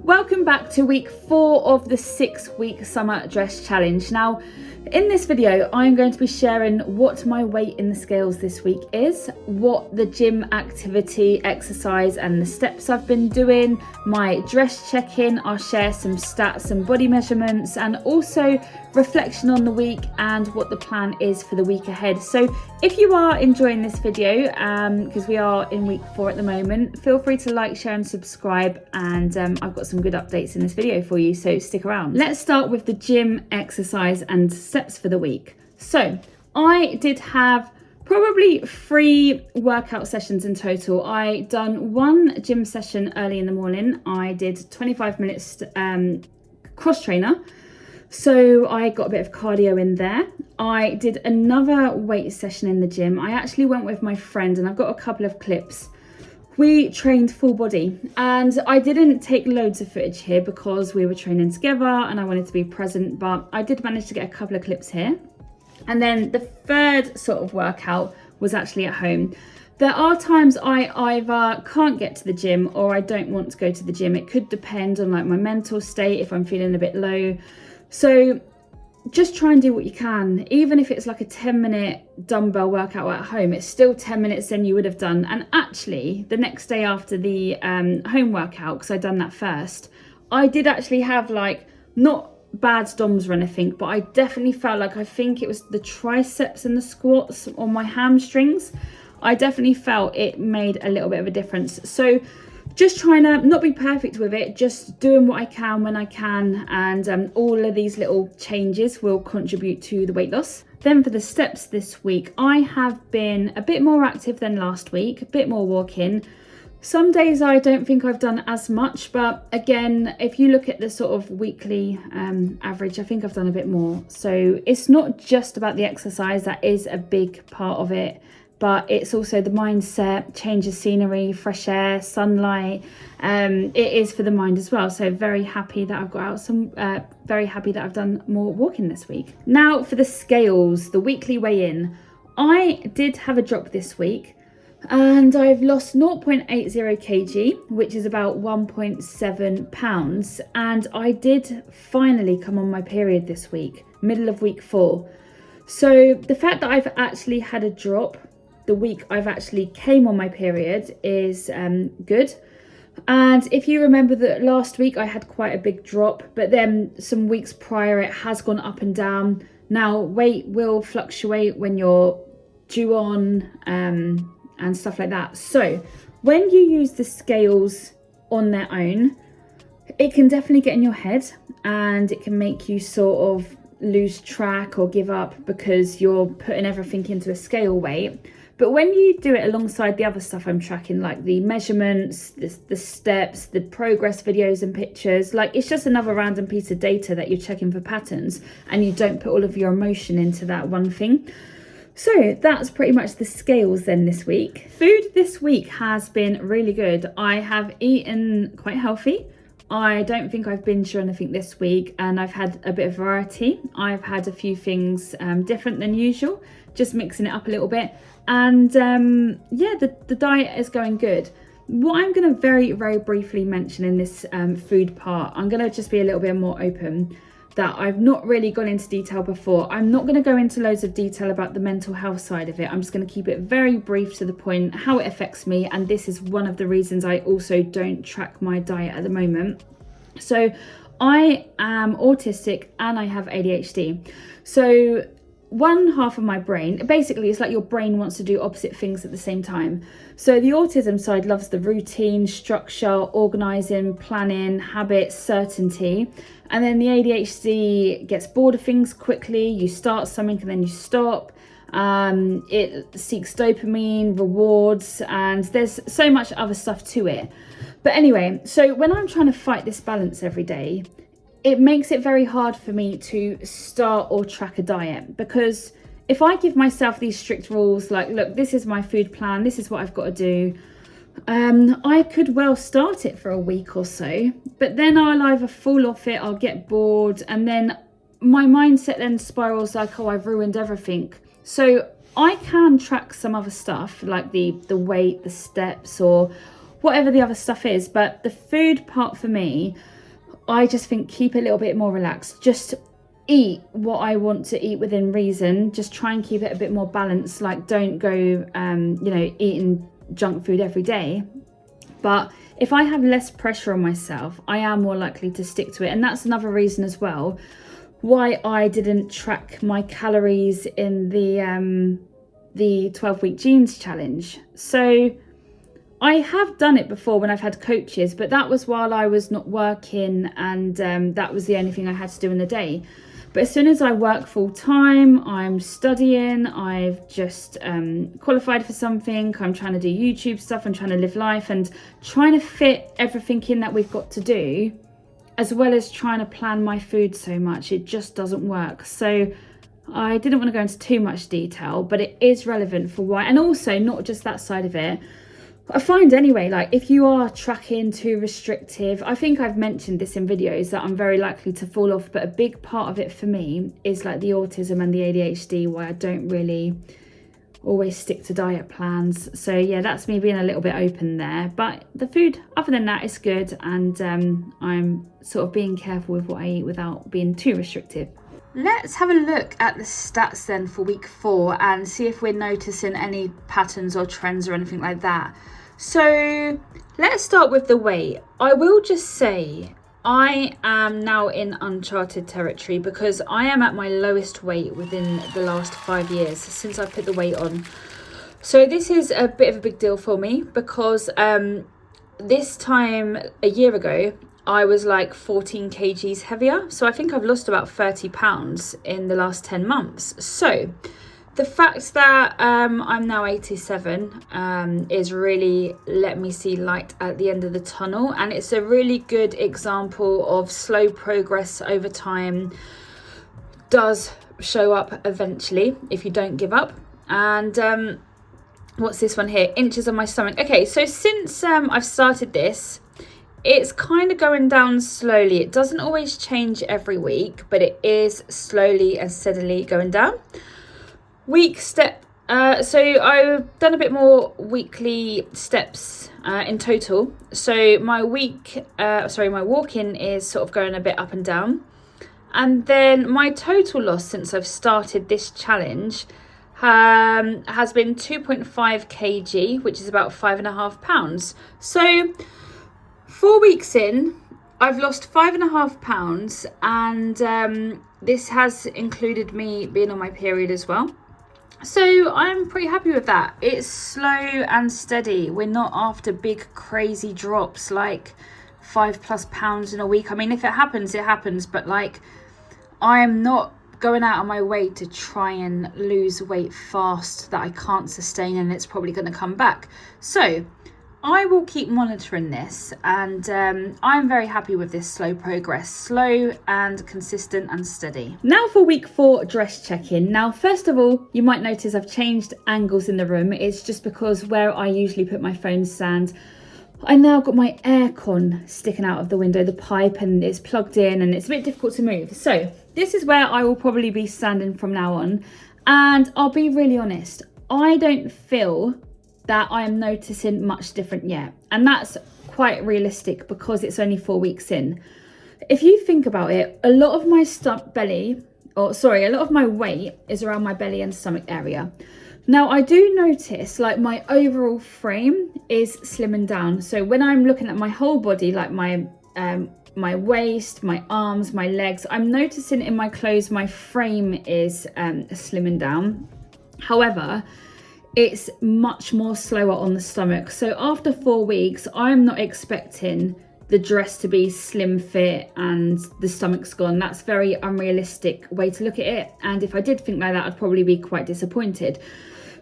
Welcome back to week 4 of the 6-week summer dress challenge. Now, in this video, I'm going to be sharing what my weight in the scales this week is, what the gym activity, exercise and the steps I've been doing, my dress check-in. I'll share some stats and body measurements and also reflection on the week and what the plan is for the week ahead. So if you are enjoying this video, because we are in week 4 at the moment, feel free to like, share and subscribe, and I've got some good updates in this video for you, so stick around. Let's start with the gym exercise and steps for the week. So I did have probably 3 workout sessions in total. I done 1 gym session early in the morning. I did 25 minutes cross trainer. So I got a bit of cardio in there. I did another weight session in the gym. I actually went with my friend and I've got a couple of clips. We trained full body and I didn't take loads of footage here because we were training together and I wanted to be present, but I did manage to get a couple of clips here. And then the third sort of workout was actually at home. There are times I either can't get to the gym or I don't want to go to the gym. It could depend on like my mental state, if I'm feeling a bit low. So just try and do what you can. Even if it's like a 10-minute dumbbell workout at home, it's still 10 minutes than you would have done. And actually the next day after the home workout, because I'd done that first, I did actually have like not bad DOMs or anything, but I definitely felt like, I think it was the triceps and the squats on my hamstrings. I definitely felt it made a little bit of a difference. So just trying to not be perfect with it, just doing what I can when I can, and all of these little changes will contribute to the weight loss. Then for the steps this week, I have been a bit more active than last week, a bit more walking. Some days I don't think I've done as much, but again, if you look at the sort of weekly average, I think I've done a bit more. So it's not just about the exercise, that is a big part of it, but it's also the mindset, change of scenery, fresh air, sunlight. It is for the mind as well. So very happy that I've got out very happy that I've done more walking this week. Now for the scales, the weekly weigh-in. I did have a drop this week and I've lost 0.80 kg, which is about 1.7 pounds. And I did finally come on my period this week, middle of week 4. So the fact that I've actually had a drop the week I've actually came on my period is good. And if you remember that last week I had quite a big drop, but then some weeks prior it has gone up and down. Now weight will fluctuate when you're due on and stuff like that. So when you use the scales on their own, it can definitely get in your head and it can make you sort of lose track or give up because you're putting everything into a scale weight. But when you do it alongside the other stuff I'm tracking, like the measurements, the steps, the progress videos and pictures, like it's just another random piece of data that you're checking for patterns, and you don't put all of your emotion into that one thing. So that's pretty much the scales then this week. Food this week has been really good. I have eaten quite healthy. I don't think I've binged or anything this week, and I've had a bit of variety. I've had a few things different than usual, just mixing it up a little bit. And yeah, the diet is going good. What I'm going to very, very briefly mention in this food part, I'm going to just be a little bit more open, that I've not really gone into detail before. I'm not going to go into loads of detail about the mental health side of it. I'm just going to keep it very brief to the point, how it affects me. And this is one of the reasons I also don't track my diet at the moment. So I am autistic and I have ADHD. So one half of my brain, basically it's like your brain wants to do opposite things at the same time. So the autism side loves the routine, structure, organizing, planning, habits, certainty. And then the ADHD gets bored of things quickly. You start something and then you stop. It seeks dopamine, rewards, and there's so much other stuff to it. But anyway, so when I'm trying to fight this balance every day, it makes it very hard for me to start or track a diet, because if I give myself these strict rules, like, look, this is my food plan, this is what I've got to do, I could well start it for a week or so, but then I'll either fall off it, I'll get bored, and then my mindset then spirals like, oh, I've ruined everything. So I can track some other stuff like the weight, the steps, or whatever the other stuff is. But the food part for me, I just think keep it a little bit more relaxed. Just eat what I want to eat within reason. Just try and keep it a bit more balanced. Like, don't go, eating junk food every day. But if I have less pressure on myself, I am more likely to stick to it. And that's another reason as well why I didn't track my calories in the 12-week jeans challenge. So I have done it before when I've had coaches, but that was while I was not working, and that was the only thing I had to do in the day. But as soon as I work full time, I'm studying, I've just qualified for something, I'm trying to do YouTube stuff, I'm trying to live life and trying to fit everything in that we've got to do, as well as trying to plan my food so much, it just doesn't work. So I didn't want to go into too much detail, but it is relevant for why, and also not just that side of it. I find anyway, like if you are tracking too restrictive, I think I've mentioned this in videos that I'm very likely to fall off, but a big part of it for me is like the autism and the ADHD, why I don't really always stick to diet plans. So yeah, that's me being a little bit open there. But the food, other than that, is good, and I'm sort of being careful with what I eat without being too restrictive. Let's have a look at the stats then for week 4 and see if we're noticing any patterns or trends or anything like that. So let's start with the weight. I will just say I am now in uncharted territory because I am at my lowest weight within the last 5 years since I put the weight on. So this is a bit of a big deal for me because this time a year ago, I was like 14 kgs heavier. So I think I've lost about 30 pounds in the last 10 months. So the fact that I'm now 87 is really let me see light at the end of the tunnel. And it's a really good example of slow progress over time does show up eventually if you don't give up. And what's this one here? Inches on my stomach. Okay, so since I've started this, it's kind of going down slowly. It doesn't always change every week, but it is slowly and steadily going down. Week step. So I've done a bit more weekly steps in total. So my my walking is sort of going a bit up and down. And then my total loss since I've started this challenge has been 2.5 kg, which is about 5.5 pounds. So 4 weeks in, I've lost 5.5 pounds, and this has included me being on my period as well. So I'm pretty happy with that. It's slow and steady. We're not after big crazy drops like 5+ pounds in a week. I mean, if it happens, it happens, but like I'm not going out of my way to try and lose weight fast that I can't sustain and it's probably going to come back. So I will keep monitoring this, and I'm very happy with this slow progress, slow and consistent and steady. Now for week 4 dress check-in. Now, first of all, you might notice I've changed angles in the room. It's just because where I usually put my phone stand, I now got my aircon sticking out of the window, the pipe, and it's plugged in and it's a bit difficult to move. So this is where I will probably be standing from now on. And I'll be really honest, I don't feel that I am noticing much different yet. And that's quite realistic because it's only 4 weeks in. If you think about it, a lot of my a lot of my weight is around my belly and stomach area. Now I do notice like my overall frame is slimming down. So when I'm looking at my whole body, like my waist, my arms, my legs, I'm noticing in my clothes my frame is slimming down. However, it's much more slower on the stomach. So after 4 weeks, I'm not expecting the dress to be slim fit and the stomach's gone. That's very unrealistic way to look at it. And if I did think like that, I'd probably be quite disappointed.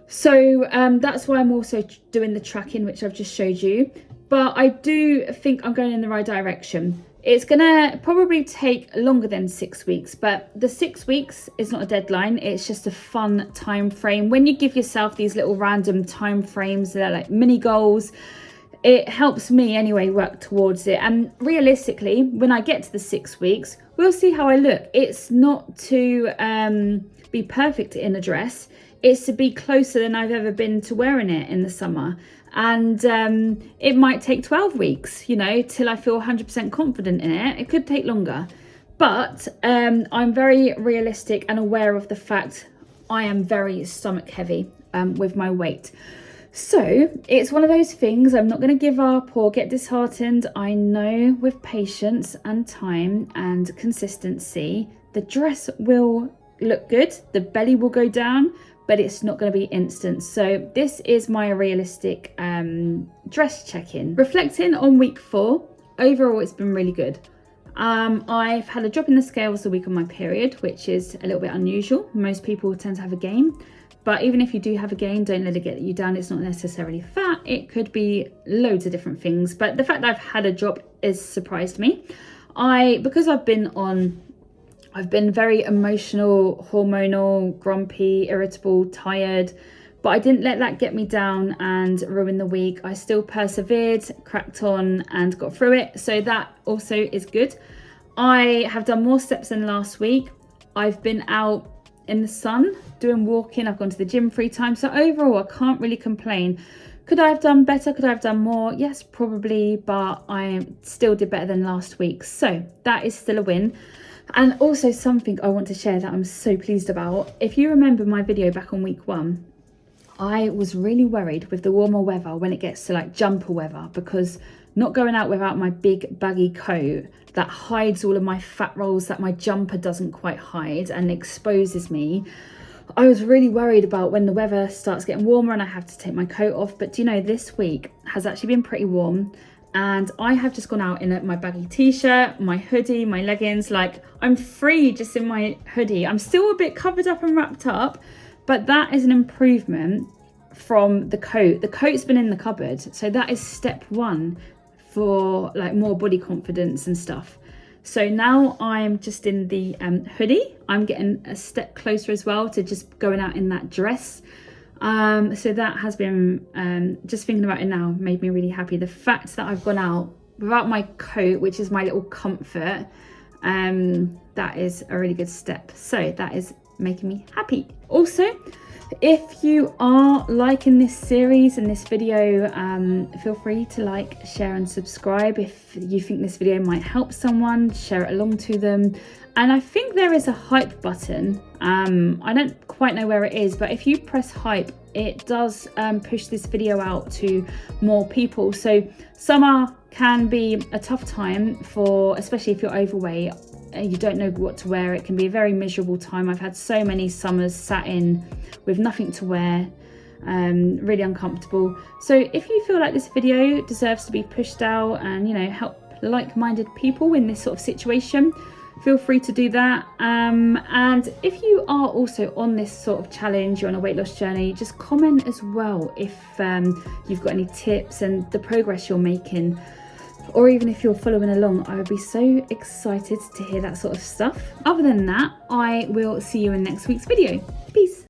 So that's why I'm also doing the tracking, which I've just showed you. But I do think I'm going in the right direction. It's gonna probably take longer than 6 weeks, but the 6 weeks is not a deadline. It's just a fun time frame. When you give yourself these little random time frames, they're like mini goals, it helps me anyway work towards it. And realistically, when I get to the 6 weeks, we'll see how I look. It's not to be perfect in a dress. It's to be closer than I've ever been to wearing it in the summer. And it might take 12 weeks, you know, till I feel 100% confident in it. It could take longer. But I'm very realistic and aware of the fact I am very stomach heavy with my weight. So it's one of those things, I'm not going to give up or get disheartened. I know with patience and time and consistency, the dress will look good, the belly will go down, but it's not going to be instant. So this is my realistic dress check-in. Reflecting on week 4, overall it's been really good. I've had a drop in the scales the week of my period, which is a little bit unusual. Most people tend to have a gain. But even if you do have a gain, don't let it get you down. It's not necessarily fat. It could be loads of different things. But the fact that I've had a drop has surprised me. Because I've been very emotional, hormonal, grumpy, irritable, tired. But I didn't let that get me down and ruin the week. I still persevered, cracked on and got through it. So that also is good. I have done more steps than last week. I've been out in the sun doing walking. I've gone to the gym 3 times. So overall, I can't really complain. Could I have done better? Could I have done more? Yes, probably, but I still did better than last week. So that is still a win. And also something I want to share that I'm so pleased about. If you remember my video back on week 1, I was really worried with the warmer weather when it gets to like jumper weather, because not going out without my big baggy coat that hides all of my fat rolls that my jumper doesn't quite hide and exposes me. I was really worried about when the weather starts getting warmer and I have to take my coat off. But do you know, this week has actually been pretty warm and I have just gone out in my baggy t-shirt, my hoodie, my leggings. Like, I'm free just in my hoodie. I'm still a bit covered up and wrapped up, but that is an improvement from the coat. The coat's been in the cupboard, so that is step 1 for like more body confidence and stuff. So now I'm just in the hoodie. I'm getting a step closer as well to just going out in that dress. So that has been, just thinking about it now, made me really happy. The fact that I've gone out without my coat, which is my little comfort, that is a really good step. So that is making me happy. Also, if you are liking this series and this video, feel free to like, share and subscribe. If you think this video might help someone, share it along to them. And I think there is a hype button. I don't quite know where it is, but if you press hype, it does push this video out to more people. So summer can be a tough time for, especially if you're overweight, you don't know what to wear. It can be a very miserable time. I've had so many summers sat in with nothing to wear, really uncomfortable. So if you feel like this video deserves to be pushed out and, you know, help like-minded people in this sort of situation, feel free to do that. And if you are also on this sort of challenge, you're on a weight loss journey, just comment as well if you've got any tips and the progress you're making. Or even if you're following along, I would be so excited to hear that sort of stuff. Other than that, I will see you in next week's video. Peace.